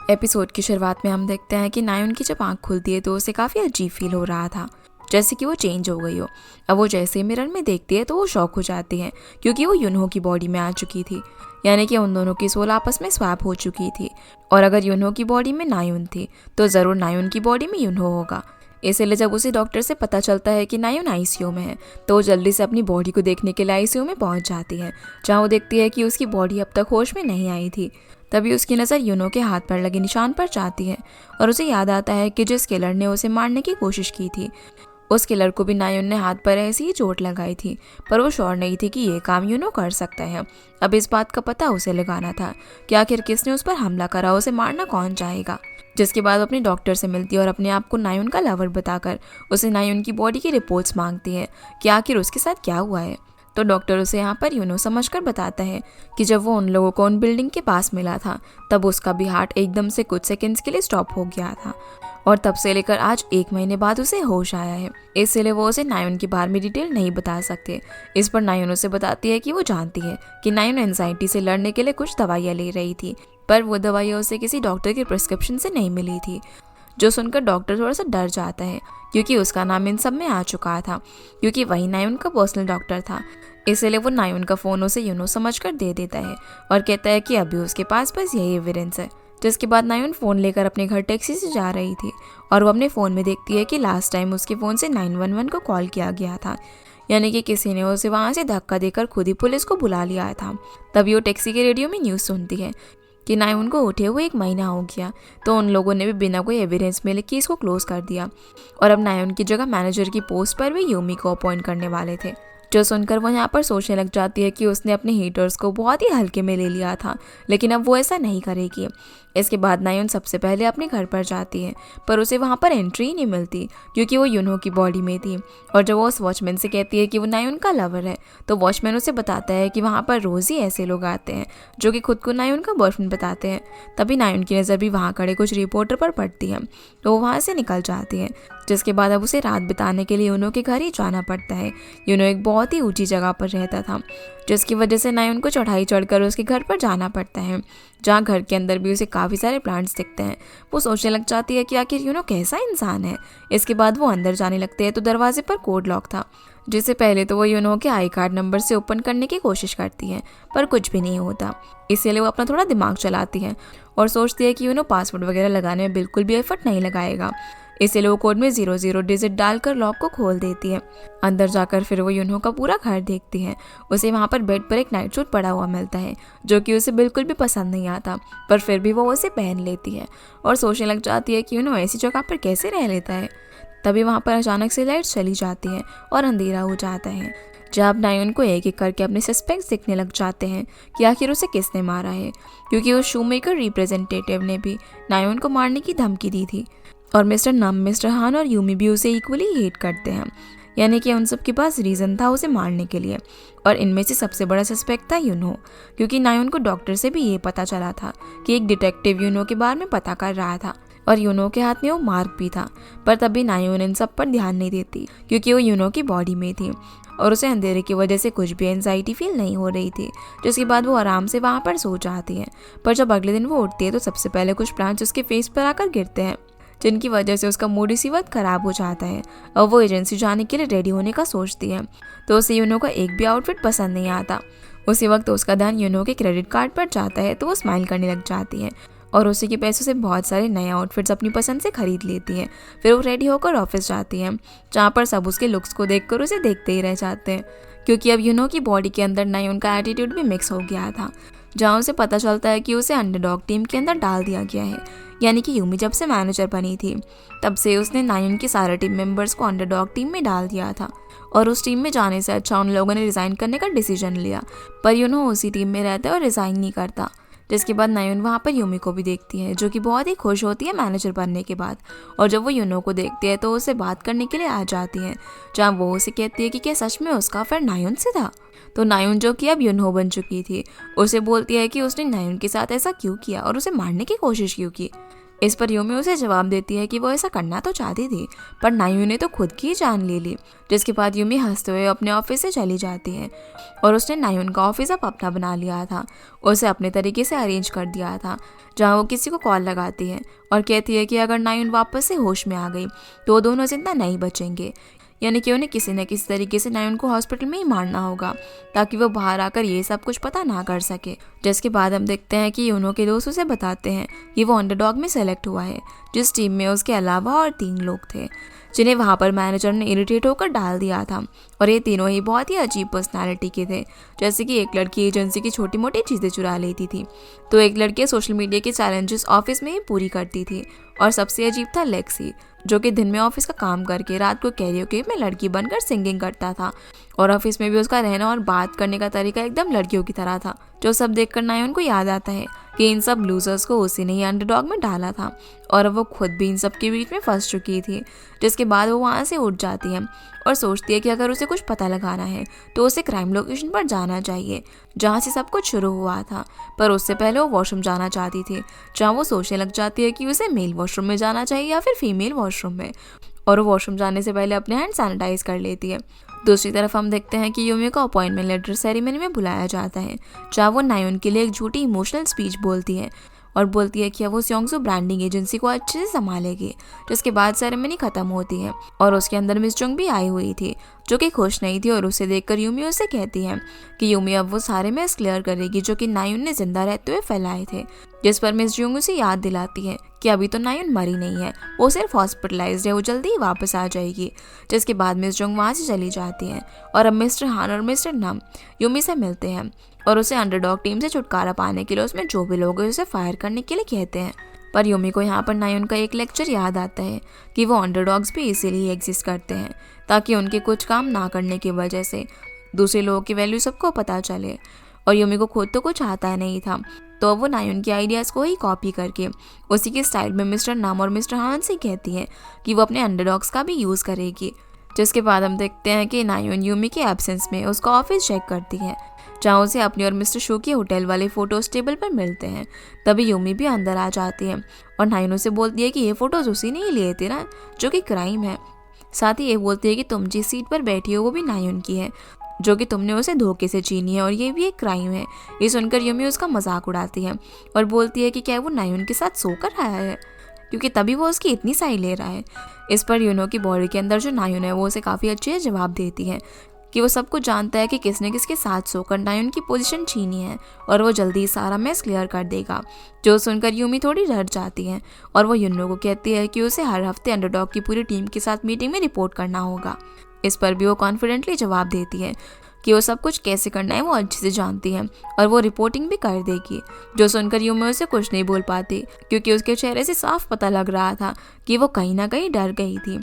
Episode की शुरुआत में हम देखते हैं कि नायुन की जब आँख खुलती है तो उसे काफ़ी अजीब फील हो रहा था, जैसे कि वो चेंज हो गई हो। अब वो जैसे ही मिरर में देखती है तो वो शॉक हो जाती है, क्योंकि वो युनहो की बॉडी में आ चुकी थी। यानी कि उन दोनों की सोल आपस में स्वैप हो चुकी थी, और अगर युनहो की बॉडी में नायुन थी तो ज़रूर नायुन की बॉडी में युनहो होगा। इसलिए जब उसे डॉक्टर से पता चलता है कि नायुन आईसीयू में है तो वो जल्दी से अपनी बॉडी को देखने के लिए आईसीयू में पहुंच जाती है, जहां वो देखती है कि उसकी बॉडी अब तक होश में नहीं आई थी। तभी उसकी नज़र युनो के हाथ पर लगे निशान पर जाती है, और उसे याद आता है कि जिस किलर ने उसे मारने की कोशिश की थी उस किलर को भी नायुन ने हाथ पर ऐसी ही चोट लगाई थी, पर वो श्योर नहीं थी कि ये काम युनो कर सकता है। अब इस बात का पता उसे लगाना था कि आखिर किसने उस पर हमला करा, उसे मारना कौन चाहेगा। जिसके बाद अपने डॉक्टर से मिलती है और अपने आप को नायुन का लवर बताकर उसे नायुन की बॉडी की रिपोर्ट्स मांगती है कि आखिर उसके साथ क्या हुआ है। तो डॉक्टर उसे यहाँ पर युनो समझकर बताता है कि जब वो उन लोगों को उन बिल्डिंग के पास मिला था तब उसका भी हार्ट एकदम से कुछ सेकंड्स के लिए स्टॉप हो गया था, और तब से लेकर आज 1 महीने बाद उसे होश आया है। इसलिए वो उसे नायुन के बारे में डिटेल नहीं बता सकते। इस पर नायुन उसे बताती है कि वो जानती है कि नायुन एंजाइटी से लड़ने के लिए कुछ दवाइयाँ ले रही थी, पर वो दवाइयाँ उसे किसी डॉक्टर के प्रिस्क्रिप्शन से नहीं मिली थी। जो सुनकर डॉक्टर थोड़ा सा डर जाता है, क्योंकि उसका नाम इन सब में आ चुका था, क्योंकि वही नायुन का पर्सनल डॉक्टर था। इसलिए वो नायुन का फ़ोन उसे युनो समझकर दे देता है और कहता है कि अभी उसके पास बस यही एविडेंस है। जिसके बाद नायुन फ़ोन लेकर अपने घर टैक्सी से जा रही थी, और वो अपने फ़ोन में देखती है कि लास्ट टाइम उसके फ़ोन से 911 को कॉल किया गया था, यानी कि किसी ने उसे वहाँ से धक्का देकर खुद ही पुलिस को बुला लिया था। तभी वो टैक्सी के रेडियो में न्यूज़ सुनती है कि नायुन को उठे हुए 1 महीना हो गया, तो उन लोगों ने भी बिना कोई एविडेंस मिले केस को क्लोज कर दिया, और अब नायुन की जगह मैनेजर की पोस्ट पर भी यूमी को अपॉइंट करने वाले थे। जो सुनकर वो यहाँ पर सोचने लग जाती है कि उसने अपने हीटर्स को बहुत ही हल्के में ले लिया था, लेकिन अब वो ऐसा नहीं करेगी। इसके बाद नायुन सबसे पहले अपने घर पर जाती है, पर उसे वहाँ पर एंट्री ही नहीं मिलती, क्योंकि वो युनो की बॉडी में थी। और जब वो उस वॉचमैन से कहती है कि वो नायुन का लवर है, तो वॉचमैन उसे बताता है कि वहाँ पर रोज़ ही ऐसे लोग आते हैं जो कि खुद को नायुन का बॉयफ्रेंड बताते हैं। तभी नायुन की नज़र भी वहाँ खड़े कुछ रिपोर्टर पर पड़ती है, तो वो वहाँ से निकल जाती है। जिसके बाद अब उसे रात बिताने के लिए युनो के घर ही जाना पड़ता है। युनो एक बहुत ही ऊंची जगह पर रहता था, जिसकी वजह से नायुन को चढ़ाई चढ़कर उसके घर पर जाना पड़ता है, जहाँ घर के अंदर भी उसे काफ़ी सारे प्लांट्स दिखते हैं। वो सोचने लग जाती है कि आखिर युनो कैसा इंसान है। इसके बाद वो अंदर जाने लगते हैं तो दरवाजे पर कोड लॉक था, जिसे पहले तो वो युनो के आई कार्ड नंबर से ओपन करने की कोशिश करती है, पर कुछ भी नहीं होता। इसीलिए वो अपना थोड़ा दिमाग चलाती है और सोचती है कि युनो पासवर्ड वगैरह लगाने में बिल्कुल भी एफर्ट नहीं लगाएगा। इसीलिए वो कोड में 00 डिजिट डालकर लॉक को खोल देती है। अंदर जाकर फिर वो युनो का पूरा घर देखती है। उसे वहाँ पर बेड पर एक नाइट सूट पड़ा हुआ मिलता है, जो कि उसे बिल्कुल भी पसंद नहीं आता, पर फिर भी वो उसे पहन लेती है और सोचने लग जाती है कि युनो ऐसी जगह पर कैसे रह लेता है। तभी वहाँ पर अचानक से लाइट चली जाती है और अंधेरा हो जाता है, जब नायुन को एक एक करके अपने सस्पेक्ट्स दिखने लग जाते हैं कि आखिर उसे किसने मारा है, क्योंकि उस शूमेकर रिप्रेजेंटेटिव ने भी नायुन को मारने की धमकी दी थी, और मिस्टर हान और यूमी भी उसे इक्वली हेट करते हैं। यानी कि उन सब के पास रीज़न था उसे मारने के लिए, और इनमें से सबसे बड़ा सस्पेक्ट था युनो, क्योंकि नायुन को डॉक्टर से भी ये पता चला था कि एक डिटेक्टिव युनो के बारे में पता कर रहा था, और युनो के हाथ में वो मार्क भी था। पर तभी नायुन इन सब पर ध्यान नहीं देती, क्योंकि वो युनो की बॉडी में थी और उसे अंधेरे की वजह से कुछ भी एंजाइटी फील नहीं हो रही थी। जिसके बाद वो आराम से वहाँ पर सो जाती है। पर जब अगले दिन वो उठती है तो सबसे पहले कुछ प्लांट्स उसके फेस पर आकर गिरते हैं, जिनकी वजह से उसका मूड इसी वक्त खराब हो जाता है, और वो एजेंसी जाने के लिए रेडी होने का सोचती है। तो उसे युनो का एक भी आउटफिट पसंद नहीं आता। उसी वक्त उसका ध्यान युनो के क्रेडिट कार्ड पर जाता है, तो वो स्माइल करने लग जाती है और उसी के पैसों से बहुत सारे नए आउटफिट्स अपनी पसंद से खरीद लेती है। फिर वो रेडी होकर ऑफिस जाती है, जहाँ पर सब उसके लुक्स को देखकर उसे देखते ही रह जाते हैं, क्योंकि अब युनो की बॉडी के अंदर नायुन का एटीट्यूड भी मिक्स हो गया था, जहाँ उसे पता चलता है कि उसे अंडरडॉग टीम के अंदर डाल दिया गया है। यानी कि यूमी जब से मैनेजर बनी थी तब से उसने नायुन के सारे टीम मेंबर्स को अंडरडॉग टीम में डाल दिया था, और उस टीम में जाने से अच्छा उन लोगों ने रिज़ाइन करने का डिसीजन लिया। पर युनो उसी टीम में रहता है और रिज़ाइन नहीं करता। जिसके बाद नायुन वहाँ पर यूमी को भी देखती है, जो कि बहुत ही खुश होती है मैनेजर बनने के बाद, और जब वो युनो को देखती है तो उसे बात करने के लिए आ जाती है, जहाँ वो उसे कहती है कि क्या सच में उसका अफेयर नायुन से था। तो नायुन, जो कि अब युनो बन चुकी थी, उसे बोलती है कि उसने नायुन के साथ ऐसा क्यों किया और उसे मारने की कोशिश क्यों की। इस पर यूमी उसे जवाब देती है कि वो ऐसा करना तो चाहती थी, पर नायून ने तो खुद की जान ले ली। जिसके बाद यूमी हंसते हुए अपने ऑफिस से चली जाती है और उसने नायून का ऑफिस अब अपना बना लिया था। उसे अपने तरीके से अरेंज कर दिया था, जहाँ वो किसी को कॉल लगाती है और कहती है कि अगर नायून वापस से होश में आ गई तो वो दोनों जिंदा नहीं बचेंगे, यानी कि उन्हें किसी न किसी तरीके से नायून को हॉस्पिटल में ही मारना होगा ताकि वो बाहर आकर ये सब कुछ पता ना कर सके। जिसके बाद हम देखते हैं कि यूनो के दोस्त उसे बताते हैं कि वो अंडरडॉग में सेलेक्ट हुआ है, जिस टीम में उसके अलावा और 3 लोग थे, जिन्हें वहाँ पर मैनेजर ने इरिटेट होकर डाल दिया था। और ये तीनों ही बहुत ही अजीब पर्सनालिटी के थे। जैसे कि एक लड़की एजेंसी की छोटी मोटी चीज़ें चुरा लेती थी, तो एक लड़की सोशल मीडिया के चैलेंजेस ऑफिस में ही पूरी करती थी, और सबसे अजीब था लेक्सी, जो कि दिन में ऑफिस का काम करके रात को कैरियोके में लड़की बनकर सिंगिंग करता था। और ऑफिस में भी उसका रहना और बात करने का तरीका एकदम लड़कियों की तरह था, जो सब देखकर नायून को याद आता है कि इन सब लूजर्स को उसी ने ही अंडरडॉग में डाला था और वो खुद भी इन सब के बीच में फंस चुकी थी। जिसके बाद वो वहाँ से उठ जाती है और सोचती है कि अगर उसे कुछ पता लगाना है तो उसे क्राइम लोकेशन पर जाना चाहिए, जहाँ से सब कुछ शुरू हुआ था। पर उससे पहले वो वॉशरूम जाना चाहती थी, जहाँ वो सोचने लग जाती है कि उसे मेल वॉशरूम में जाना चाहिए या फिर फीमेल वॉशरूम में, और वो वॉशरूम जाने से पहले अपने हैंड सैनिटाइज कर लेती है। दूसरी तरफ हम देखते हैं कि यूमी को अपॉइंटमेंट लेटर सेरेमनी में बुलाया जाता है, जहाँ वो नायून के लिए एक झूठी इमोशनल स्पीच बोलती है और बोलती है कि अब वो स्योंगसू ब्रांडिंग एजेंसी को अच्छे से संभालेगी। जिसके बाद सेरेमनी खत्म होती है और उसके अंदर मिस जोंग भी आई हुई थी, जो कि खुश नहीं थी, और उसे देखकर यूमी उसे कहती है कि यूमी अब वो सारे मैस क्लियर करेगी जो कि नायून ने जिंदा रहते हुए फैलाए थे। जिस पर मिस जोंग उसे याद दिलाती है कि अभी तो नायून मरी नहीं है, वो सिर्फ हॉस्पिटलाइज्ड है, वो जल्दी ही वापस आ जाएगी। जिसके बाद मिस जोंग वहाँ से चली जाती है और अब मिस्टर हान और मिस्टर नम यूमी से मिलते हैं और उसे अंडरडॉग टीम से छुटकारा पाने के लिए उसमें जो भी लोग हैं उसे फायर करने के लिए कहते हैं। पर यूमी को यहाँ पर नायून का एक लेक्चर याद आता है कि वो अंडरडॉग्स भी इसीलिए एग्जिस्ट करते हैं ताकि उनके कुछ काम ना करने की वजह से दूसरे लोगों की वैल्यू सबको पता चले। और यूमी को खुद तो कुछ आता नहीं था, तो वो नायून के आइडियाज़ को ही कॉपी करके उसी के स्टाइल में मिस्टर नाम और मिस्टर हान से कहती है कि वो अपने अंडरडॉग्स का भी यूज़ करेगी। जिसके बाद हम देखते हैं कि नायून यूमी के एब्सेंस में उसका ऑफिस चेक करती है, जहाँ उसे अपनी और मिस्टर शू के होटल वाले फोटोज टेबल पर मिलते हैं। तभी यूमी भी अंदर आ जाती है और नायून उसे बोलती है कि ये फ़ोटोज़ उसी ने ही लिए थे ना, जो कि क्राइम है। साथ ही ये बोलती है कि तुम जिस सीट पर बैठी हो वो भी नायून की है, जो कि तुमने उसे धोखे से छीनी है, और ये भी एक क्राइम है। ये सुनकर यूमी उसका मजाक उड़ाती है और बोलती है कि क्या वो नायून के साथ सोकर आया है, क्योंकि तभी वो उसकी इतनी सही ले रहा है। इस पर यूनो की बॉडी के अंदर जो नायून है वो उसे काफ़ी अच्छे से जवाब देती है कि वो सब कुछ जानता है कि किसने किसके साथ सोकर नायून की पोजीशन छीनी है, और वो जल्दी सारा मैस क्लियर कर देगा। जो सुनकर यूमी थोड़ी डर जाती है और वो यूनो को कहती है कि उसे हर हफ्ते अंडरडॉग की पूरी टीम के साथ मीटिंग में रिपोर्ट करना होगा। इस पर भी वो कॉन्फिडेंटली जवाब देती है कि वो सब कुछ कैसे करना है वो अच्छे से जानती है और वो रिपोर्टिंग भी कर देगी। जो सुनकर यूमी उसे कुछ नहीं बोल पाती, क्योंकि उसके चेहरे से साफ पता लग रहा था कि वो कहीं ना कहीं डर गई थी।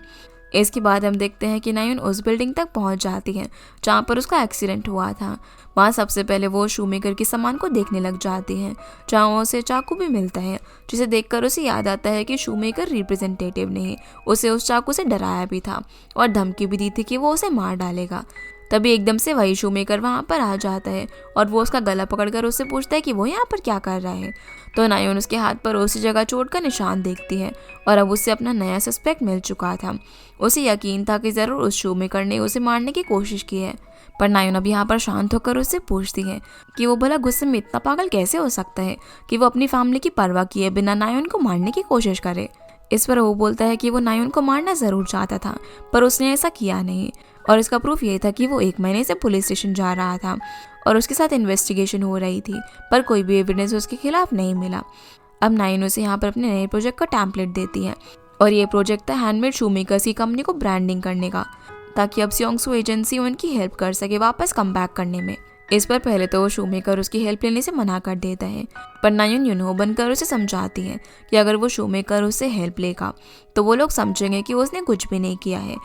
इसके बाद हम देखते हैं कि नायून उस बिल्डिंग तक पहुंच जाती है जहां पर उसका एक्सीडेंट हुआ था। वहां सबसे पहले वो शूमेकर के सामान को देखने लग जाती है, जहां उसे चाकू भी मिलता है, जिसे देखकर उसे याद आता है कि शूमेकर रिप्रेजेंटेटिव ने उसे उस चाकू से डराया भी था और धमकी भी दी थी कि वो उसे मार डालेगा। तभी एकदम से वही शूमेकर वहाँ पर आ जाता है और वो उसका गला पकड़कर उससे पूछता है कि वो यहाँ पर क्या कर रहा है। तो नायून उसके हाथ पर उसी जगह चोट का निशान देखती है और अब उसे अपना नया सस्पेक्ट मिल चुका था। उसे यकीन था कि ज़रूर उस शूमेकर ने उसे मारने की कोशिश की है। पर नायून अब यहाँ पर शांत होकर उससे पूछती है कि वो भला गुस्से में इतना पागल कैसे हो सकता है कि वो अपनी फैमिली की परवाह किए बिना नायून को मारने की कोशिश करे। इस पर वो बोलता है कि वो नायून को मारना ज़रूर चाहता था, पर उसने ऐसा किया नहीं, और इसका प्रूफ ये था कि वो 1 महीने से पुलिस स्टेशन जा रहा था और उसके साथ इन्वेस्टिगेशन हो रही थी, पर कोई भी एविडेंस उसके खिलाफ नहीं मिला। अब नायून उसे यहाँ पर अपने नए प्रोजेक्ट का टेम्पलेट देती है, और ये प्रोजेक्ट था हैंडमेड शूमेकर्स की कंपनी को ब्रांडिंग करने का, ताकि अब स्योंगसू एजेंसी उनकी हेल्प कर सके वापस कम बैक करने में। इस पर पहले तो वो शूमेकर उसकी हेल्प लेने से मना कर देता है, पर नायून यूनो बनकर उसे समझाती है कि अगर वो शूमेकर उससे हेल्प लेगा तो वो लोग समझेंगे कि उसने कुछ भी नहीं किया है,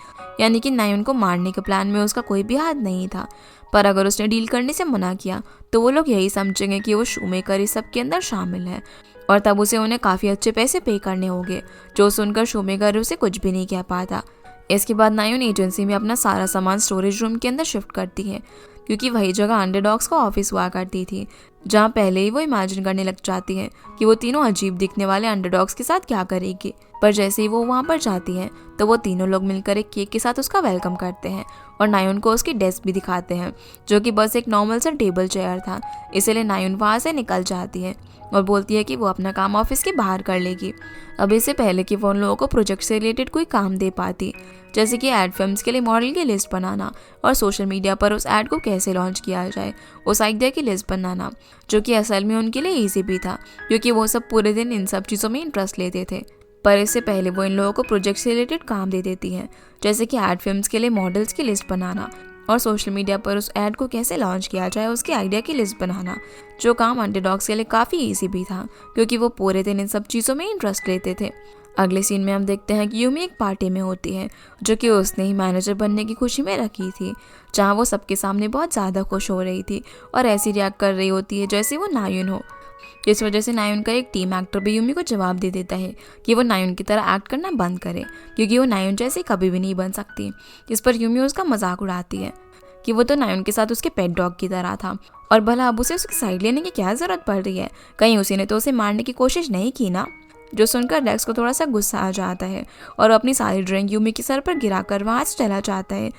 यानी कि नायून को मारने के प्लान में उसका कोई भी हाथ नहीं था। पर अगर उसने डील करने से मना किया तो वो लोग यही समझेंगे कि वो शूमेकर इस सब के अंदर शामिल है, और तब उसे उन्हें काफ़ी अच्छे पैसे पे करने होंगे। जो सुनकर शूमेकर उसे कुछ भी नहीं कह पाता। इसके बाद नायून एजेंसी में अपना सारा सामान स्टोरेज रूम के अंदर शिफ्ट करती है, क्योंकि वही जगह अंडरडॉग्स का ऑफिस हुआ करती थी। जहाँ पहले ही वो इमेजिन करने लग जाती है कि वो तीनों अजीब दिखने वाले अंडरडॉग्स के साथ क्या करेगी। पर जैसे ही वो वहाँ पर जाती है तो वो तीनों लोग मिलकर एक केक के साथ उसका वेलकम करते हैं और नायुन को उसकी डेस्क भी दिखाते हैं, जो कि बस एक नॉर्मल सा टेबल चेयर था। इसीलिए नायुन वहाँ से निकल जाती है और बोलती है कि वो अपना काम ऑफिस के बाहर कर लेगी। अब इससे पहले कि वो उन लोगों को प्रोजेक्ट से रिलेटेड कोई काम दे पाती, जैसे कि एड फिल्म्स के लिए मॉडल की लिस्ट बनाना और सोशल मीडिया पर उस एड को कैसे लॉन्च किया जाए, उस आइडिया की लिस्ट बनाना, जो कि असल में उनके लिए ईजी भी था क्योंकि वो सब पूरे दिन इन सब चीज़ों में इंटरेस्ट लेते थे। पर इससे पहले वो इन लोगों को प्रोजेक्ट से रिलेटेड काम दे देती है, जैसे कि एड फिल्म्स के लिए मॉडल्स की लिस्ट बनाना और सोशल मीडिया पर उस एड को कैसे लॉन्च किया जाए उसके आइडिया की लिस्ट बनाना, जो काम अंडरडॉग्स के लिए काफ़ी ईजी भी था क्योंकि वो पूरे दिन इन सब चीज़ों में इंटरेस्ट लेते थे। अगले सीन में हम देखते हैं कि यूमी एक पार्टी में होती है, जो कि उसने ही मैनेजर बनने की खुशी में रखी थी, जहाँ वो सबके सामने बहुत ज़्यादा खुश हो रही थी और ऐसी रिएक्ट कर रही होती है जैसे वो नायुन हो। इस वजह से नायुन का एक टीम एक्टर भी यूमी को जवाब दे देता है कि वो नायुन की तरह एक्ट करना बंद करे क्योंकि वो नायुन जैसी कभी भी नहीं बन सकती। इस पर यूमी उसका मजाक उड़ाती है कि वो तो नायुन के साथ उसके पेट डॉग की तरह था और भला अब उसे उसकी साइड लेने की क्या ज़रूरत पड़ रही है, कहीं उसी ने तो उसे मारने की कोशिश नहीं की ना। जो सुनकर रेक्स को थोड़ा सा गुस्सा आ जाता है और अपनी सारी ड्रिंक यूमी के सर पर गिराकर वहाँ से चला जाता है,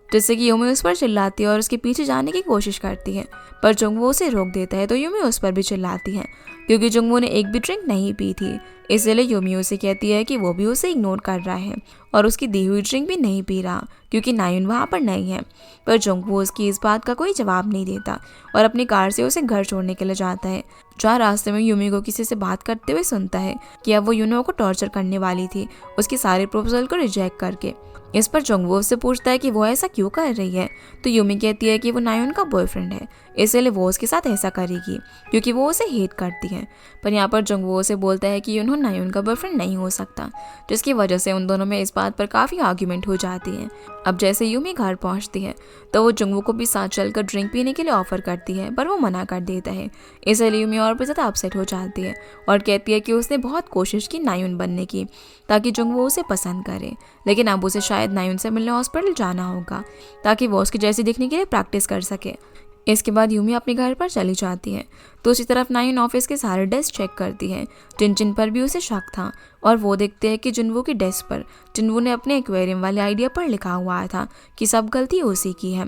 जिससे कि यूमी उस पर चिल्लाती है और उसके पीछे जाने की कोशिश करती है। पर जुंगवो उसे रोक देता है तो यूमी उस पर भी चिल्लाती है क्योंकि जुंगवो ने एक भी ड्रिंक नहीं पी थी। इसलिए यूमी उसे कहती है कि वो भी उसे इग्नोर कर रहा है और उसकी दी हुई ड्रिंक भी नहीं पी रहा क्योंकि नायुन वहाँ पर नहीं है। पर जुंगवो उसकी इस बात का कोई जवाब नहीं देता और अपनी कार से उसे घर छोड़ने के लिए जाता है, जहाँ रास्ते में यूमी को किसी से बात करते हुए सुनता है कि अब वो यूनो को टॉर्चर करने वाली थी उसकी सारे प्रपोजल को रिजेक्ट करके। इस पर जुंगवो उससे पूछता है कि वो ऐसा क्यों कर रही है, तो यूमी कहती है कि वो नायुन का बॉयफ्रेंड है, इसलिए वो उसके साथ ऐसा करेगी क्योंकि वो उसे हेट करती है। पर यहाँ पर जुंगवो उसे बोलता है कि यूनो नायुन का बॉयफ्रेंड नहीं हो सकता, जिसकी वजह से उन दोनों में इस बात पर काफ़ी आर्ग्यूमेंट हो जाती है। अब जैसे यूमी घर पहुँचती है तो वो जुंगवो को भी साथ चलकर ड्रिंक पीने के लिए ऑफर करती है, पर वो मना कर देता है। इसलिए यूमी और भी ज़्यादा अपसेट हो जाती है और कहती है कि उसने बहुत कोशिश की नायुन बनने की ताकि जुंगवो उसे पसंद करे, लेकिन अब उसे शायद नायुन से मिलने हॉस्पिटल जाना होगा ताकि वो उसकी जैसी दिखने के लिए प्रैक्टिस कर सके। इसके बाद यूमी अपने घर पर चली जाती है तो उसी तरफ नायुन ऑफिस के सारे डेस्क चेक करती है जिन जिन पर भी उसे शक था, और वो देखते हैं कि जुनवो की डेस्क पर जुनवो ने अपने एक्वेरियम वाले आइडिया पर लिखा हुआ था कि सब गलती उसी की है,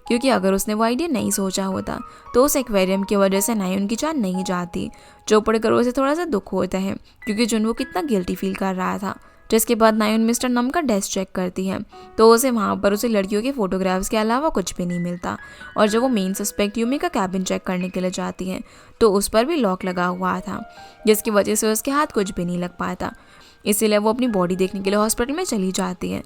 क्योंकि अगर उसने वो आइडिया नहीं सोचा होता तो उस एक्वेरियम की वजह से नायुन की जान नहीं जाती, जो पढ़कर उसे थोड़ा सा दुख होता है क्योंकि जुनवो कितना गिल्टी फील कर रहा था। जिसके बाद नायुन मिस्टर नम का डेस्क चेक करती है तो उसे वहाँ पर उसे लड़कियों के फोटोग्राफ्स के अलावा कुछ भी नहीं मिलता, और जब वो मेन सस्पेक्ट यूमी का कैबिन चेक करने के लिए जाती है तो उस पर भी लॉक लगा हुआ था, जिसकी वजह से उसके हाथ कुछ भी नहीं लग पाता। इसीलिए वो अपनी बॉडी देखने के लिए हॉस्पिटल में चली जाती है,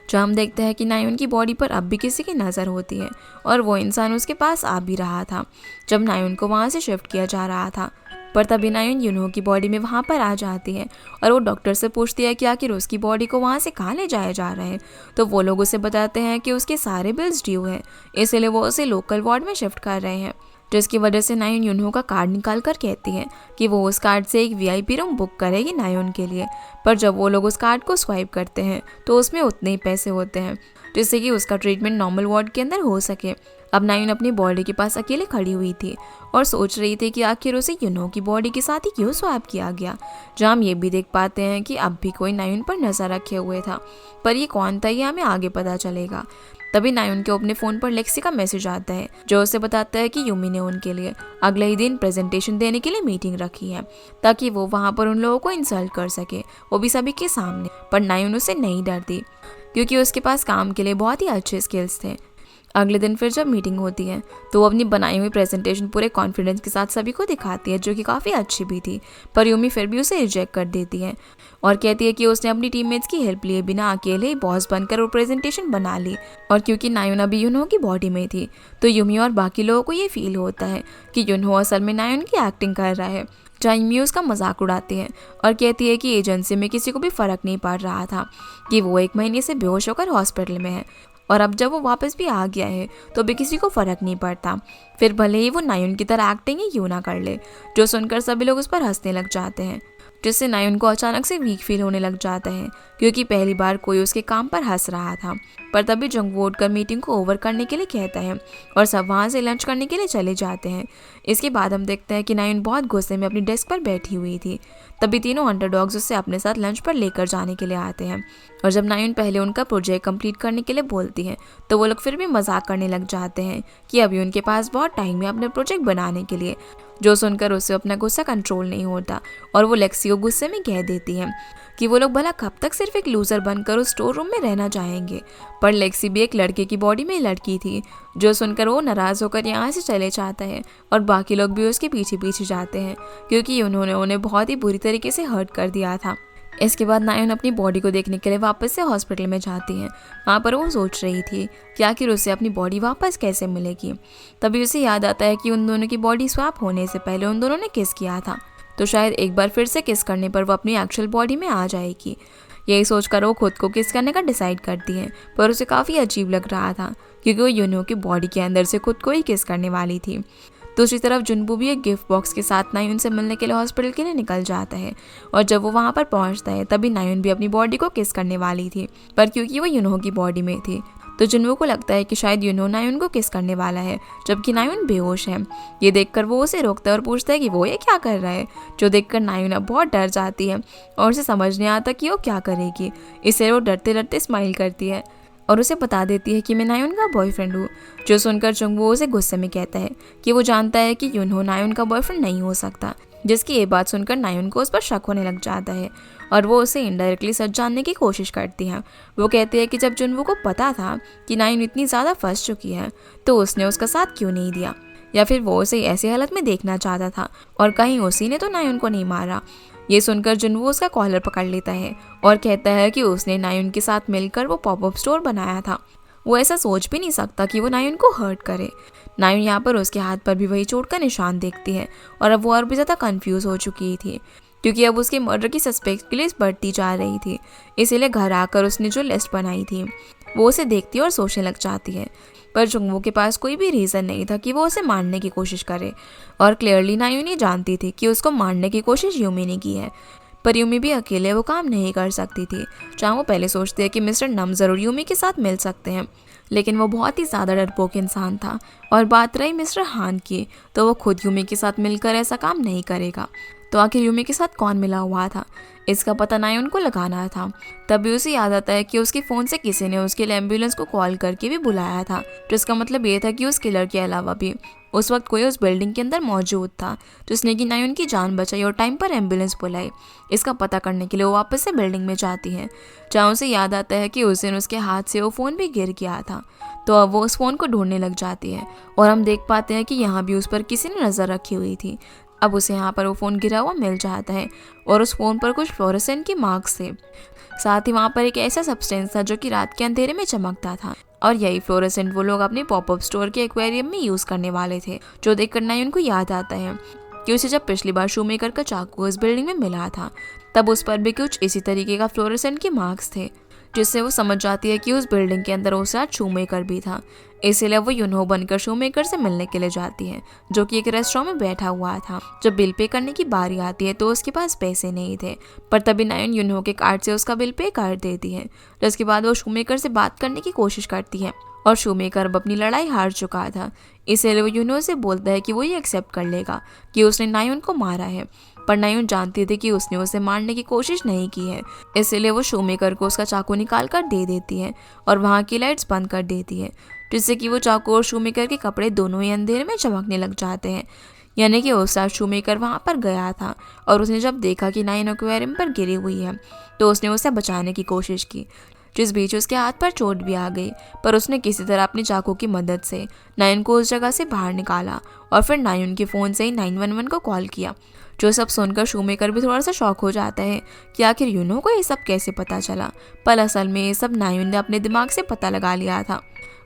जहाँ हम देखते हैं कि नायुन की बॉडी पर अब भी किसी की नज़र होती है और वो इंसान उसके पास आ भी रहा था जब नायुन को वहाँ से शिफ्ट किया जा रहा था। पर तभी नायुन यूनो की बॉडी में वहाँ पर आ जाती है और वो डॉक्टर से पूछती है कि आखिर उसकी बॉडी को वहाँ से कहाँ ले जाया जा रहा है, तो वो लोग उसे बताते हैं कि उसके सारे बिल्स ड्यू है, इसलिए वो उसे लोकल वार्ड में शिफ्ट कर रहे हैं। जिसकी वजह से नायुन यूनो का कार्ड निकाल कर कहती है कि वो उस कार्ड से एक वीआईपी रूम बुक करेगी नायुन के लिए, पर जब वो लोग उस कार्ड को स्वाइप करते हैं तो उसमें उतने ही पैसे होते हैं जिससे कि उसका ट्रीटमेंट नॉर्मल वार्ड के अंदर हो सके। अब नायुन अपनी बॉडी के पास अकेले खड़ी हुई थी और सोच रही थी कि आखिर उसे यूनो की बॉडी के साथ ही क्यों स्वैप किया गया, जहाँ हम ये भी देख पाते हैं कि अब भी कोई नायुन पर नजर रखे हुए था, पर ये कौन था ये हमें आगे पता चलेगा। तभी नायुन के अपने फ़ोन पर लेक्सी का मैसेज आता है जो उसे बताता है कि यूमी ने उनके लिए अगले ही दिन प्रेजेंटेशन देने के लिए मीटिंग रखी है ताकि वो वहाँ पर उन लोगों को इंसल्ट कर सके, वो भी सभी के सामने। पर नायुन उससे नहीं डरती क्योंकि उसके पास काम के लिए बहुत ही अच्छे स्किल्स थे। अगले दिन फिर जब मीटिंग होती है तो वो अपनी बनाई हुई प्रेजेंटेशन पूरे कॉन्फिडेंस के साथ सभी को दिखाती है, जो कि काफ़ी अच्छी भी थी, पर यूमी फिर भी उसे रिजेक्ट कर देती है और कहती है कि उसने अपनी टीममेट्स की हेल्प लिए बिना अकेले ही बॉस बनकर वो प्रेजेंटेशन बना ली। और क्योंकि नायुन अभी यूनो की बॉडी में थी तो यूमी और बाकी लोगों को ये फील होता है कि यूनो असल में नायुन की एक्टिंग कर रहा है, जहाँ यूमी उसका मजाक उड़ाती है और कहती है कि एजेंसी में किसी को भी फ़र्क नहीं पड़ रहा था कि वो 1 महीने से बेहोश होकर हॉस्पिटल में है, और अब जब वो वापस भी आ गया है तो भी किसी को फ़र्क नहीं पड़ता, फिर भले ही वो नायुन की तरह एक्टिंग ही क्यों ना कर ले। जो सुनकर सभी लोग उस पर हंसने लग जाते हैं जिससे नायुन को अचानक से वीक फील होने लग जाता है क्योंकि पहली बार कोई उसके काम पर हंस रहा था। पर तभी जंगवू उठकर मीटिंग को ओवर करने के लिए कहता है और सब वहाँ से लंच करने के लिए चले जाते हैं। इसके बाद हम देखते हैं कि नायुन बहुत गुस्से में अपनी डेस्क पर बैठी हुई थी। तभी तीनों अंडरडॉग्स उससे अपने साथ लंच पर लेकर जाने के लिए आते हैं और जब नायुन पहले उनका प्रोजेक्ट कंप्लीट करने के लिए बोलती है तो वो लोग फिर भी मजाक करने लग जाते हैं कि अभी उनके पास बहुत टाइम है अपने प्रोजेक्ट बनाने के लिए। जो सुनकर उसे अपना गुस्सा कंट्रोल नहीं होता और वो लेक्सी को गुस्से में कह देती है कि वो लोग भला कब तक सिर्फ एक लूजर बनकर उस स्टोर रूम में रहना चाहेंगे। पर लेक्सी भी एक लड़के की बॉडी में लड़की थी। जो सुनकर वो नाराज होकर यहाँ से चले जाता है और बाकी लोग भी उसके पीछे पीछे जाते हैं क्योंकि उन्होंने उन्हें बहुत ही बुरी तरीके से हर्ट कर दिया था। इसके बाद नायुन अपनी बॉडी को देखने के लिए वापस से हॉस्पिटल में जाती है। वहाँ पर वो सोच रही थी कि आखिर उसे अपनी बॉडी वापस कैसे मिलेगी। तभी उसे याद आता है कि उन दोनों की बॉडी स्वैप होने से पहले उन दोनों ने किस किया था, तो शायद एक बार फिर से किस करने पर वो अपनी एक्चुअल बॉडी में आ जाएगी। यही सोचकर वो खुद को किस करने का डिसाइड करती है, पर उसे काफ़ी अजीब लग रहा था क्योंकि वो यूनो की बॉडी के अंदर से खुद को ही किस करने वाली थी। दूसरी तरफ जुनबू भी एक गिफ्ट बॉक्स के साथ नायुन से मिलने के लिए हॉस्पिटल के लिए निकल जाता है और जब वो वहाँ पर पहुँचता है तभी नायुन भी अपनी बॉडी को किस करने वाली थी, पर क्योंकि वो यूनो की बॉडी में थी तो जुनबू को लगता है कि शायद यूनो नायुन को किस करने वाला है, जबकि नायुन बेहोश है। ये देखकर वो उसे रोकता है और पूछता है कि वो ये क्या कर रहा है, जो देखकर नायुन अब बहुत डर जाती है और उसे समझ नहीं आता कि वो क्या करेगी। इससे वो डरते डरते स्माइल करती है और उसे बता देती है कि मैं नायुन का बॉयफ्रेंड हूँ। जो सुनकर जुनबू उसे गुस्से में कहता है कि वो जानता है कि यूनो नायुन का बॉयफ्रेंड नहीं हो सकता, जिसकी ये बात सुनकर नायुन को उस पर शक होने लग जाता है और वो उसे इनडायरेक्टली सच जानने की कोशिश करती है। वो कहती है कि जब जुनबू को पता था कि नायुन इतनी ज़्यादा फंस चुकी है तो उसने उसका साथ क्यों नहीं दिया, या फिर वो उसे ऐसी हालत में देखना चाहता था और कहीं उसी ने तो नायुन को नहीं मारा। ये सुनकर जुनवू उसका कॉलर पकड़ लेता है और कहता है कि उसने नायुन के साथ मिलकर वो पॉपअप स्टोर बनाया था। वो ऐसा सोच भी नहीं सकता कि वो नायुन को हर्ट करे। नायुन यहाँ पर उसके हाथ पर भी वही चोट का निशान देखती है और अब वो और भी ज़्यादा कंफ्यूज हो चुकी थी क्योंकि अब उसके मर्डर की सस्पेक्ट की लिस्ट बढ़ती जा रही थी। इसीलिए घर आकर उसने जो लिस्ट बनाई थी वो उसे देखती और सोचने लग जाती है, पर जुनवू के पास कोई भी रीज़न नहीं था कि वो उसे मारने की कोशिश करे और क्लियरली नायुन ये जानती थी कि उसको मारने की कोशिश यूमी ने की है। पर यूमी भी अकेले वो काम नहीं कर सकती थी। जहाँ वो पहले सोचती है कि मिस्टर नम ज़रूर यूमी के साथ मिल सकते हैं, लेकिन वो बहुत ही ज़्यादा डरपोक इंसान था। और बात रही मिस्टर हान की, तो वो खुद यूमी के साथ मिलकर ऐसा काम नहीं करेगा। तो आखिर यूमी के साथ कौन मिला हुआ था, इसका पता नायुन को लगाना था। तभी उसे याद आता है कि उसके फ़ोन से किसी ने उसके लिए एम्बुलेंस को कॉल करके भी बुलाया था, जिसका मतलब ये था कि उस किलर के अलावा भी उस वक्त कोई उस बिल्डिंग के अंदर मौजूद था जिसने कि नायुन की जान बचाई और टाइम पर एम्बुलेंस बुलाई। इसका पता करने के लिए वो वापस से बिल्डिंग में जाती है, जहाँ उसे याद आता है कि उस दिन उसके हाथ से वो फ़ोन भी गिर गया था। तो अब वो उस फ़ोन को ढूंढने लग जाती है और हम देख पाते हैं कि यहाँ भी उस पर किसी ने नज़र रखी हुई थी। अब उसे यहाँ पर वो फ़ोन गिरा हुआ मिल जाता है और उस फ़ोन पर कुछ फ्लोरेसेंट के मार्क्स थे। साथ ही वहाँ पर एक ऐसा सब्सटेंस था जो कि रात के अंधेरे में चमकता था और यही फ्लोरेसेंट वो लोग अपने पॉपअप स्टोर के एक्वेरियम में यूज़ करने वाले थे। जो देखकर नायुन को याद आता है कि उसे जब पिछली बार शूमेकर का चाकू इस बिल्डिंग में मिला था तब उस पर भी कुछ इसी तरीके का फ्लोरेसेंट के मार्क्स थे, जिससे वो समझ जाती है कि उस बिल्डिंग के अंदर उस रात शूमेकर भी था। इसीलिए वो यूनो बनकर शूमेकर से मिलने के लिए जाती है, जो कि एक रेस्टोरेंट में बैठा हुआ था। जब बिल पे करने की बारी आती है तो उसके पास पैसे नहीं थे, पर तभी नायुन यूनो के कार्ड से उसका बिल पे कर देती है। जिसके बाद वो शूमेकर से बात करने की कोशिश करती है और शूमेकर अब अपनी लड़ाई हार चुका था। इसीलिए वो यूनो से बोलता है कि वो ये एक्सेप्ट कर लेगा कि उसने नायुन को मारा है, पर नायुन जानती थी कि उसने उसे मारने की कोशिश नहीं की है। इसीलिए वो शूमेकर को उसका चाकू निकाल कर दे देती है और वहाँ की लाइट्स बंद कर देती है, जिससे कि वो चाकू और शूमेकर के कपड़े दोनों ही अंधेरे में चमकने लग जाते हैं। यानी कि उस रात शूमेकर वहाँ पर गया था और उसने जब देखा कि नायुन एक्वेरियम पर गिरी हुई है तो उसने उसे बचाने की कोशिश की, जिस बीच उसके हाथ पर चोट भी आ गई। पर उसने किसी तरह अपनी चाकू की मदद से नायुन को उस जगह से बाहर निकाला और फिर नायुन के फ़ोन से ही 911 को कॉल किया। जो सब सुनकर शूमेकर भी थोड़ा सा शॉक हो जाता है कि आखिर यूनो को ये सब कैसे पता चला, पर असल में ये सब नायुन ने अपने दिमाग से पता लगा लिया था।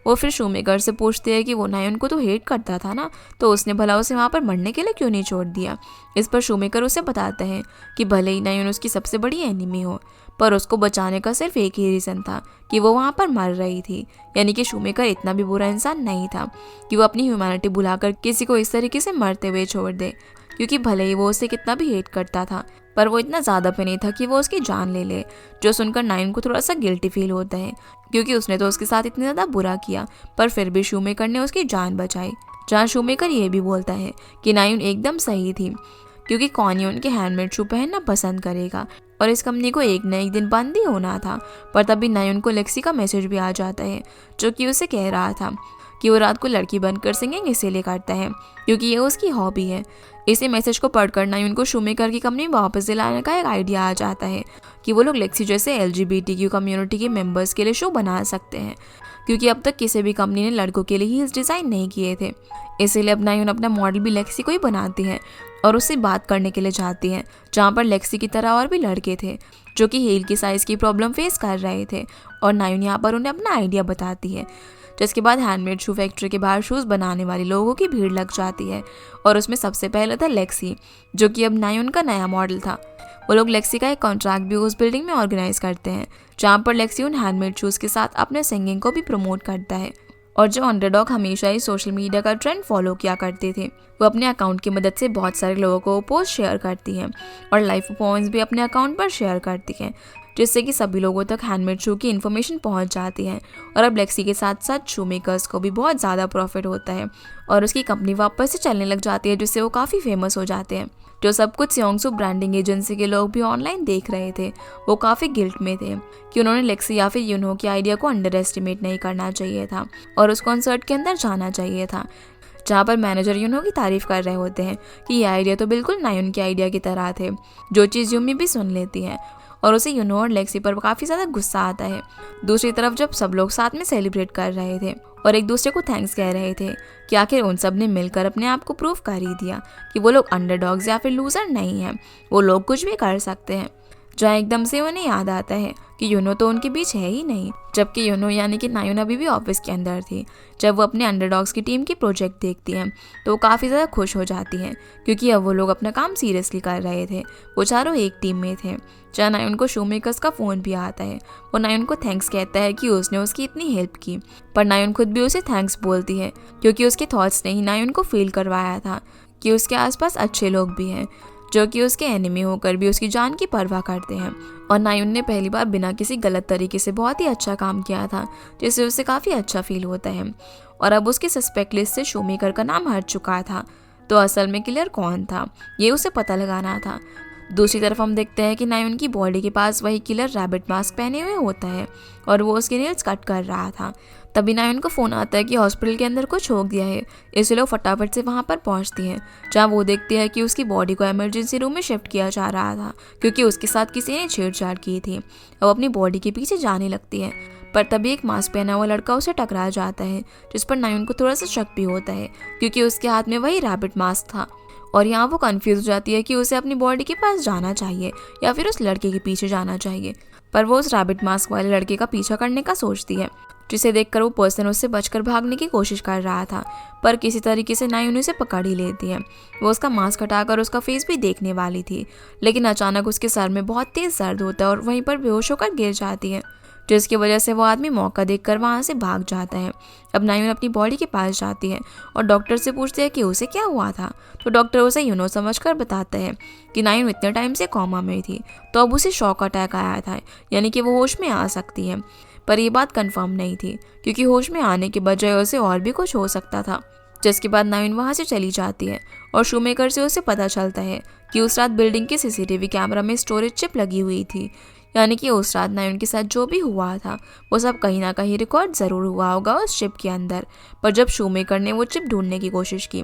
वो फिर शूमेकर से पूछती है कि वो नायुन को तो हेट करता था ना, तो उसने भला उसे वहाँ पर मरने के लिए क्यों नहीं छोड़ दिया। इस पर शूमेकर उसे बताता है कि भले ही नायुन उसकी सबसे बड़ी एनिमी हो, पर उसको बचाने का सिर्फ एक ही रीज़न था कि वो वहाँ पर मर रही थी। यानी कि शूमेकर इतना भी बुरा इंसान नहीं था कि वो अपनी ह्यूमैनिटी भुलाकर किसी को इस तरीके से मरते हुए छोड़ दे। क्योंकि भले ही वो उसे कितना भी हेट करता था, पर वो इतना ज़्यादा पे नहीं था कि वो उसकी जान ले ले। जो सुनकर नायन को थोड़ा सा गिल्टी फील होता है, क्योंकि उसने तो उसके साथ इतना ज़्यादा बुरा किया, पर फिर भी शूमेकर ने उसकी जान बचाई। जहाँ शूमेकर ये भी बोलता है कि नायन एकदम सही थी, क्योंकि कौन ही उनके हैंडमेड शू पहनना पसंद करेगा, और इस कंपनी को एक न एक दिन बंद ही होना था। पर तभी नायन को लेक्सी का मैसेज भी आ जाता है, जो कि उसे कह रहा था कि वो रात को लड़की बनकर सिंगिंग इसीलिए करता है क्योंकि ये उसकी हॉबी है। इसी मैसेज को पढ़कर नायन को शूमेकर की कंपनी में वापस दिलाने का एक आइडिया आ जाता है कि वो लोग लेक्सी जैसे LGBTQ कम्युनिटी के मेंबर्स के लिए शो बना सकते हैं, क्योंकि अब तक किसी भी कंपनी ने लड़कों के लिए हील्स डिज़ाइन नहीं किए थे। इसीलिए अब नायन अपना मॉडल भी लेक्सी को ही बनाती है और उससे बात करने के लिए जाती है, जहाँ पर लेक्सी की तरह और भी लड़के थे जो कि हील की साइज़ की प्रॉब्लम फेस कर रहे थे, और नायन यहाँ पर उन्हें अपना आइडिया बताती है। जिसके बाद हैंडमेड शू फैक्ट्री के बाहर शूज़ बनाने वाले लोगों की भीड़ लग जाती है, और उसमें सबसे पहले था लेक्सी, जो कि अब नायन का नया मॉडल था। वो लोग लेक्सी का एक कॉन्ट्रैक्ट भी उस बिल्डिंग में ऑर्गेनाइज करते हैं, जहाँ पर लेक्सी उन हैंडमेड शूज़ के साथ अपने सिंगिंग को भी प्रमोट करता है। और जो अंडरडॉग हमेशा ही सोशल मीडिया का ट्रेंड फॉलो किया करते थे, वो अपने अकाउंट की मदद से बहुत सारे लोगों को पोस्ट शेयर करती हैं और लाइव परफॉर्मेंस भी अपने अकाउंट पर शेयर करती हैं, जिससे कि सभी लोगों तक हैंडमेड शू की इन्फॉर्मेशन पहुंच जाती है। और अब लेक्सी के साथ साथ शू मेकर्स को भी बहुत ज़्यादा प्रॉफिट होता है और उसकी कंपनी वापस से चलने लग जाती है, जिससे वो काफ़ी फेमस हो जाते हैं। जो सब कुछ स्योंगसू ब्रांडिंग एजेंसी के लोग भी ऑनलाइन देख रहे थे, वो काफ़ी गिल्ट में थे कि उन्होंने लेक्सी या फिर यूनहो के आइडिया को अंडर एस्टिमेट नहीं करना चाहिए था और उस कॉन्सर्ट के अंदर जाना चाहिए था, जहाँ पर मैनेजर यूनहो की तारीफ कर रहे होते हैं कि ये आइडिया तो बिल्कुल नायन के आइडिया की तरह थे, जो चीज़ यूमी भी सुन लेती है, और उसे यूनहो और लेक्सी पर काफ़ी ज़्यादा गुस्सा आता है। दूसरी तरफ जब सब लोग साथ में सेलिब्रेट कर रहे थे और एक दूसरे को थैंक्स कह रहे थे कि आखिर उन सब ने मिलकर अपने आप को प्रूव कर ही दिया कि वो लोग अंडरडॉग्स या फिर लूज़र नहीं हैं, वो लोग कुछ भी कर सकते हैं, जहाँ एकदम से उन्हें याद आता है कि यूनो तो उनके बीच है ही नहीं, जबकि यूनो यानी कि नायन अभी भी ऑफिस के अंदर थी। जब वो अपने अंडरडॉग्स की टीम की प्रोजेक्ट देखती हैं तो वो काफ़ी ज़्यादा खुश हो जाती हैं, क्योंकि अब वो लोग अपना काम सीरियसली कर रहे थे। वो चारों एक टीम में थे। जहाँ नायन को शूमेकर्स का फ़ोन भी आता है। वो नायन को थैंक्स कहता है कि उसने उसकी इतनी हेल्प की, पर नायन खुद भी उसे थैंक्स बोलती है, क्योंकि उसके थॉट्स ने ही नायन को फील करवाया था कि उसके आसपास अच्छे लोग भी हैं जो कि उसके एनिमी होकर भी उसकी जान की परवाह करते हैं। और नायन ने पहली बार बिना किसी गलत तरीके से बहुत ही अच्छा काम किया था, जिससे उसे काफ़ी अच्छा फील होता है। और अब उसके सस्पेक्ट लिस्ट से शूमेकर का नाम हट चुका था, तो असल में किलर कौन था ये उसे पता लगाना था। दूसरी तरफ हम देखते हैं कि नायन की बॉडी के पास वही किलर रैबिट मास्क पहने हुए होता है और वो उसके नेल्स कट कर रहा था। तभी नायन को फ़ोन आता है कि हॉस्पिटल के अंदर कुछ हो गया है, इसलिए वो फटाफट से वहाँ पर पहुँचती है, जहाँ वो देखती है कि उसकी बॉडी को इमरजेंसी रूम में शिफ्ट किया जा रहा था, क्योंकि उसके साथ किसी ने छेड़छाड़ की थी। वो अपनी बॉडी के पीछे जाने लगती है, पर तभी एक मास्क पहना हुआ लड़का उसे टकरा जाता है, जिस पर नायन को थोड़ा सा शक भी होता है, क्योंकि उसके हाथ में वही रैबिट मास्क था। और यहाँ वो कंफ्यूज हो जाती है कि उसे अपनी बॉडी के पास जाना चाहिए या फिर उस लड़के के पीछे जाना चाहिए, पर वो उस रैबिट मास्क वाले लड़के का पीछा करने का सोचती है, जिसे देखकर वो पर्सन उससे बचकर भागने की कोशिश कर रहा था, पर किसी तरीके से नायन उसे पकड़ ही लेती है। वो उसका मास्क हटाकर उसका फेस भी देखने वाली थी, लेकिन अचानक उसके सर में बहुत तेज दर्द होता है और वहीं पर बेहोश होकर गिर जाती है, जिसकी वजह से वो आदमी मौका देखकर वहाँ से भाग जाता है। अब नायन अपनी बॉडी के पास जाती है और डॉक्टर से पूछती है कि उसे क्या हुआ था, तो डॉक्टर उसे यूनो समझकर बताता है कि नायन इतने टाइम से कोमा में थी, तो अब उसे शॉक अटैक आया था, यानी कि वो होश में आ सकती है। पर ये बात कंफर्म नहीं थी, क्योंकि होश में आने के बजाय उसे और भी कुछ हो सकता था। जिसके बाद नायन वहाँ से चली जाती है और शूमेकर से उसे पता चलता है कि उस रात बिल्डिंग के CCTV कैमरा में स्टोरेज चिप लगी हुई थी, यानी कि उस रात नायन के साथ जो भी हुआ था वो सब कहीं ना कहीं रिकॉर्ड ज़रूर हुआ होगा उस चिप के अंदर। पर जब शूमेकर ने वो चिप ढूंढने की कोशिश की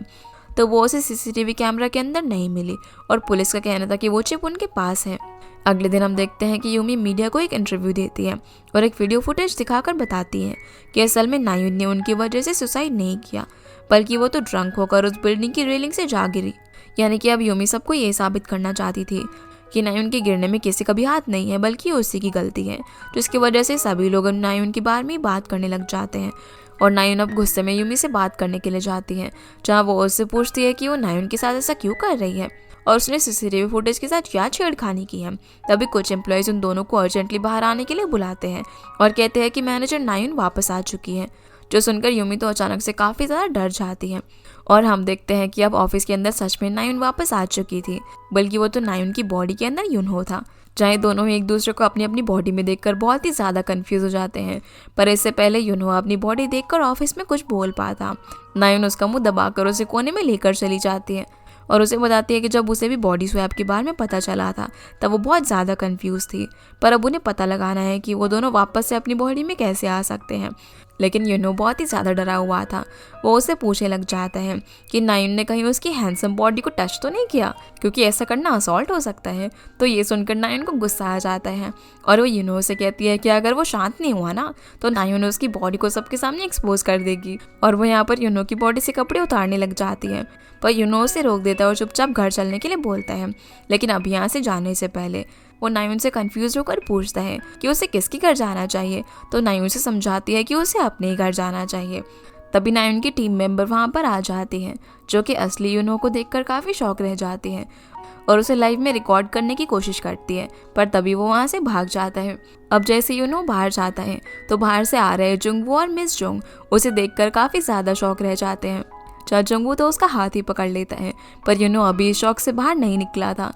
तो वो उसे CCTV कैमरा के अंदर नहीं मिली और पुलिस का कहना था कि वो चिप उनके पास है। अगले दिन हम देखते हैं कि यूमी मीडिया को एक इंटरव्यू देती है और एक वीडियो फुटेज दिखाकर बताती है कि असल में नायन ने उनकी वजह से सुसाइड नहीं किया, बल्कि वो तो ड्रंक होकर उस बिल्डिंग की रेलिंग से जा गिरी। यानी कि अब यूमी सबको ये साबित करना चाहती थी कि नायन के गिरने में किसी का भी हाथ नहीं है, बल्कि उसी की गलती है, जिसकी वजह से सभी लोग नायन के बारे में बात करने लग जाते हैं। और नायन अब गुस्से में यूमी से बात करने के लिए जाती है, जहाँ वो उससे पूछती है कि वो नायन के साथ ऐसा क्यों कर रही है और उसने CCTV फुटेज के साथ क्या छेड़खानी की है। तभी कुछ एम्प्लॉयज़ उन दोनों को अर्जेंटली बाहर आने के लिए बुलाते हैं और कहते हैं कि मैनेजर नायन वापस आ चुकी है, जो सुनकर यूमी तो अचानक से काफ़ी ज़्यादा डर जाती है। और हम देखते हैं कि अब ऑफिस के अंदर सच में नायुन वापस आ चुकी थी, बल्कि वो तो नायुन की बॉडी के अंदर यूनहो था। जहाँ दोनों ही एक दूसरे को अपनी अपनी बॉडी में देखकर बहुत ही ज़्यादा कंफ्यूज हो जाते हैं। पर इससे पहले यूनहो अपनी बॉडी देखकर ऑफिस में कुछ बोल पाता, नायुन उसका मुंह दबाकर उसे कोने में लेकर चली जाती है और उसे बताती है कि जब उसे भी बॉडी स्वैप के बारे में पता चला था तब वो बहुत ज़्यादा कंफ्यूज थी, पर अब उन्हें पता लगाना है कि वो दोनों वापस से अपनी बॉडी में कैसे आ सकते हैं। लेकिन यूनो बहुत ही ज़्यादा डरा हुआ था। वो उसे पूछने लग जाता है कि नायुन ने कहीं उसकी हैंडसम बॉडी को टच तो नहीं किया, क्योंकि ऐसा करना असॉल्ट हो सकता है। तो ये सुनकर नायुन को गुस्सा आ जाता है और वो यूनो से कहती है कि अगर वो शांत नहीं हुआ ना तो नायुन उसकी बॉडी को सबके सामने एक्सपोज कर देगी। और वो यहाँ पर यूनो की बॉडी से कपड़े उतारने लग जाती है, पर यूनो उसे रोक देता है और चुपचाप घर चलने के लिए बोलता है। लेकिन अब यहाँ से जाने से पहले वो नायुन से कंफ्यूज होकर पूछता है कि उसे किसके घर जाना चाहिए। तो नायुन से समझाती है कि उसे अपने ही घर जाना चाहिए। तभी नायुन की टीम मेंबर वहाँ पर आ जाती हैं, जो कि असली यूनो को देखकर काफ़ी शॉक रह जाती हैं और उसे लाइव में रिकॉर्ड करने की कोशिश करती है, पर तभी वो वहाँ से भाग जाता है। अब जैसे यूनो बाहर जाता है तो बाहर से आ रहे जुंगवू और मिस जोंग उसे देखकर काफ़ी ज़्यादा शॉक रह जाते हैं। जंगू तो उसका हाथ ही पकड़ लेता है, पर यूनो अभी शॉक से बाहर नहीं निकला था।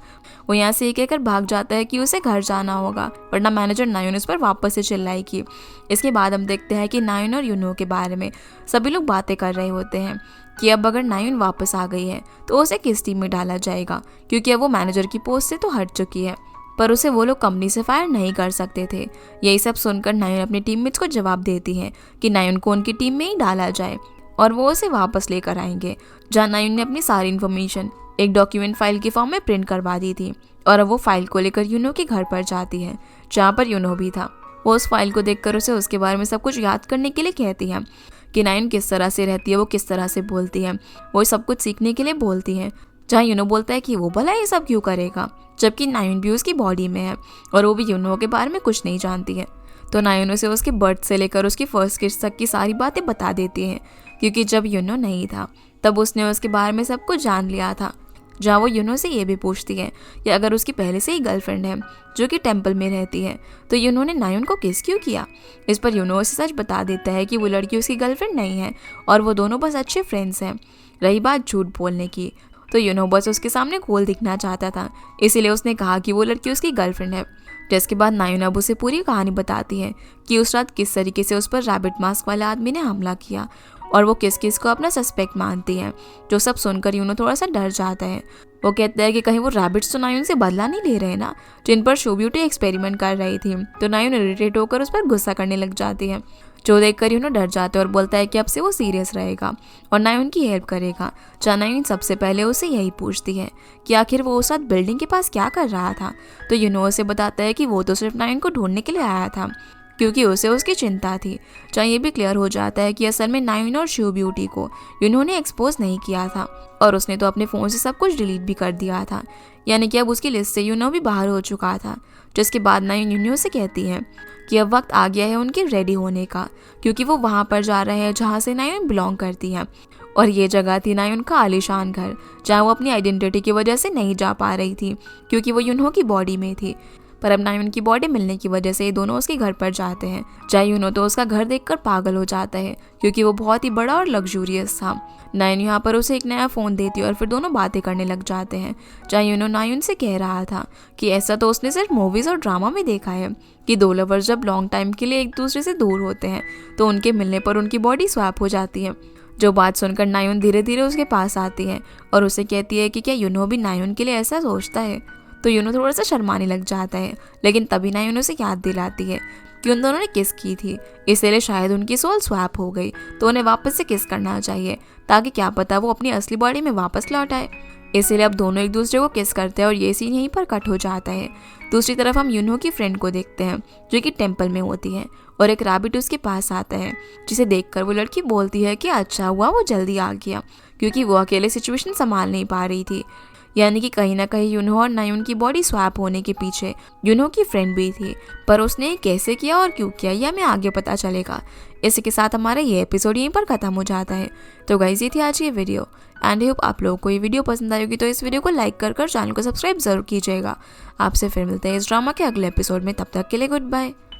वो यहाँ से ये कहकर भाग जाता है कि उसे घर जाना होगा, वरना मैनेजर नायुन उस पर वापस से चिल्लाएगी। इसके बाद हम देखते हैं कि नायुन और यूनो के बारे में सभी लोग बातें कर रहे होते हैं कि अब अगर नायुन वापस आ गई है तो उसे किस टीम में डाला जाएगा, क्योंकि अब वो मैनेजर की पोस्ट से तो हट चुकी है, पर उसे वो लोग कंपनी से फायर नहीं कर सकते थे। यही सब सुनकर नायुन अपने टीममेट्स को जवाब देती है कि नायुन को उनकी टीम में ही डाला जाए और वो उसे वापस लेकर आएंगे। जहाँ नायुन ने अपनी सारी इन्फॉर्मेशन एक डॉक्यूमेंट फाइल के फॉर्म में प्रिंट करवा दी थी और अब वो फाइल को लेकर यूनो के घर पर जाती है, जहाँ पर यूनो भी था। वो उस फाइल को देखकर उसे उसके बारे में सब कुछ याद करने के लिए कहती है कि नायुन किस तरह से रहती है, वो किस तरह से बोलती है, वो सब कुछ सीखने के लिए बोलती है। जहाँ यूनो बोलता है कि वो भला ये सब क्यों करेगा, जबकि नायुन भी उसकी बॉडी में है और वो भी यूनो के बारे में कुछ नहीं जानती है। तो नायुन उसे उसके बर्थ से लेकर उसकी फर्स्ट किस तक की सारी बातें बता देती है, क्योंकि जब यूनो नहीं था तब उसने उसके बारे में सब कुछ जान लिया था। जहाँ वो यूनो से ये भी पूछती है कि अगर उसकी पहले से ही गर्लफ्रेंड है जो कि टेम्पल में रहती है तो यूनो ने नायुन को किस क्यों किया। इस पर यूनो उसे सच बता देता है कि वो लड़की उसकी गर्लफ्रेंड नहीं है और वो दोनों बस अच्छे फ्रेंड्स हैं। रही बात झूठ बोलने की, तो यूनो बस उसके सामने कूल दिखना चाहता था, इसीलिए उसने कहा कि वो लड़की उसकी गर्लफ्रेंड है। जिसके बाद नायुन अब उसे पूरी कहानी बताती है कि उस रात किस तरीके से उस पर रैबिट मास्क वाले आदमी ने हमला किया और वो किस किस को अपना सस्पेक्ट मानती है। जो सब सुनकर यूनो थोड़ा सा डर जाता है। वो कहता है कि कहीं वो रैबिट्स तो नायुन से बदला नहीं ले रहे ना, जिन पर शो ब्यूटी एक्सपेरिमेंट कर रही थी। तो नायुन इरिटेट होकर उस पर गुस्सा करने लग जाती है, जो देखकर यूनो डर जाता है और बोलता है कि अब से वो सीरियस रहेगा और नायुन की हेल्प करेगा। जहाँ नायुन सबसे पहले उसे यही पूछती है कि आखिर वो उस रात बिल्डिंग के पास क्या कर रहा था। तो यूनो उसे बताता है कि वो तो सिर्फ नायुन को ढूंढने के लिए आया था, क्योंकि उसे उसकी चिंता थी। जहाँ ये भी क्लियर हो जाता है कि असल में नायुन और शो ब्यूटी को यूनो ने एक्सपोज नहीं किया था और उसने तो अपने फ़ोन से सब कुछ डिलीट भी कर दिया था, यानी कि अब उसकी लिस्ट से यूनो भी बाहर हो चुका था। जिसके बाद नायुन यूनो से कहती है कि अब वक्त आ गया है उनके रेडी होने का, क्योंकि वो वहाँ पर जा रहे हैं जहाँ से नायुन बिलोंग करती है। और ये जगह थी नायुन का आलीशान घर, जहाँ वो अपनी आइडेंटिटी की वजह से नहीं जा पा रही थी, क्योंकि वो यूनो की बॉडी में थी। पर अब नायुन की बॉडी मिलने की वजह से ये दोनों उसके घर पर जाते हैं। जहाँ यूनो तो उसका घर देखकर पागल हो जाता है, क्योंकि वो बहुत ही बड़ा और लग्जूरियस था। नायुन यहाँ पर उसे एक नया फ़ोन देती है और फिर दोनों बातें करने लग जाते हैं। जहाँ यूनो नायुन से कह रहा था कि ऐसा तो उसने सिर्फ मूवीज़ और ड्रामा में देखा है कि दो लवर्स जब लॉन्ग टाइम के लिए एक दूसरे से दूर होते हैं तो उनके मिलने पर उनकी बॉडी स्वैप हो जाती है। जो बात सुनकर नायुन धीरे धीरे उसके पास आती है और उसे कहती है कि क्या यूनो भी नायुन के लिए ऐसा सोचता है। तो यूनो थोड़ा सा शर्माने लग जाता है, लेकिन तभी नायुन उसे याद दिलाती है कि उन दोनों ने किस की थी, इसलिए शायद उनकी सोल स्वैप हो गई, तो उन्हें वापस से किस करना चाहिए ताकि क्या पता वो अपनी असली बॉडी में वापस लौट आए। इसीलिए अब दोनों एक दूसरे को किस करते हैं और ये सीन यहीं पर कट हो जाता है। दूसरी तरफ हम यूनो की फ्रेंड को देखते हैं जो कि टेम्पल में होती है और एक रैबिट उसके पास आता है, जिसे देखकर वो लड़की बोलती है कि अच्छा हुआ वो जल्दी आ गया, क्योंकि वो अकेले सिचुएशन संभाल नहीं पा रही थी। यानी कि कहीं ना कहीं यूनो और नायुन की बॉडी स्वैप होने के पीछे यूनो की फ्रेंड भी थी, पर उसने कैसे किया और क्यों किया ये हमें आगे पता चलेगा। इसी के साथ हमारा ये एपिसोड यहीं पर खत्म हो जाता है। तो गाइस ये थी आज की वीडियो एंड आई होप आप लोगों को ये वीडियो पसंद आई होगी, तो इस वीडियो को लाइक कर चैनल को सब्सक्राइब जरूर कीजिएगा। आपसे फिर मिलते हैं इस ड्रामा के अगले एपिसोड में, तब तक के लिए गुड बाय।